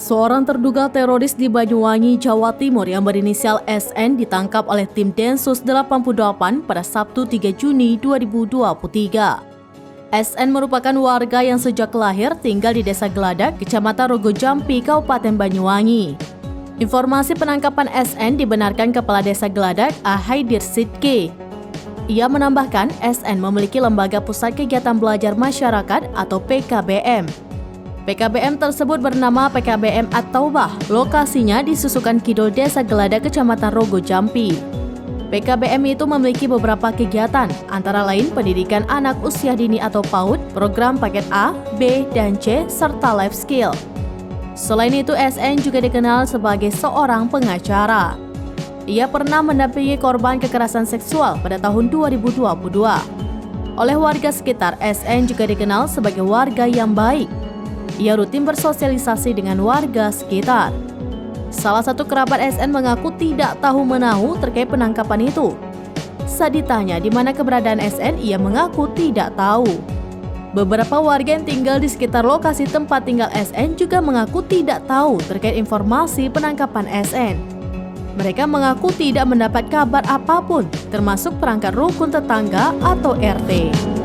Seorang terduga teroris di Banyuwangi, Jawa Timur yang berinisial SN ditangkap oleh tim Densus 88 pada Sabtu 3 Juni 2023. SN merupakan warga yang sejak lahir tinggal di Desa Geladak, Kecamatan Rogo Jampi, Kabupaten Banyuwangi. Informasi penangkapan SN dibenarkan Kepala Desa Geladak, Ahaidir Sidki. Ia menambahkan SN memiliki Lembaga Pusat Kegiatan Belajar Masyarakat atau PKBM. PKBM tersebut bernama PKBM At-Taubah, lokasinya di Susukan Kidul Desa Geladak, Kecamatan Rogo Jampi. PKBM itu memiliki beberapa kegiatan, antara lain pendidikan anak usia dini atau PAUD, program paket A, B, dan C, serta life skill. Selain itu, SN juga dikenal sebagai seorang pengacara. Ia pernah mendampingi korban kekerasan seksual pada tahun 2022. Oleh warga sekitar, SN juga dikenal sebagai warga yang baik. Ia rutin bersosialisasi dengan warga sekitar. Salah satu kerabat SN mengaku tidak tahu-menahu terkait penangkapan itu. Saat ditanya di mana keberadaan SN, ia mengaku tidak tahu. Beberapa warga yang tinggal di sekitar lokasi tempat tinggal SN juga mengaku tidak tahu terkait informasi penangkapan SN. Mereka mengaku tidak mendapat kabar apapun, termasuk perangkat rukun tetangga atau RT.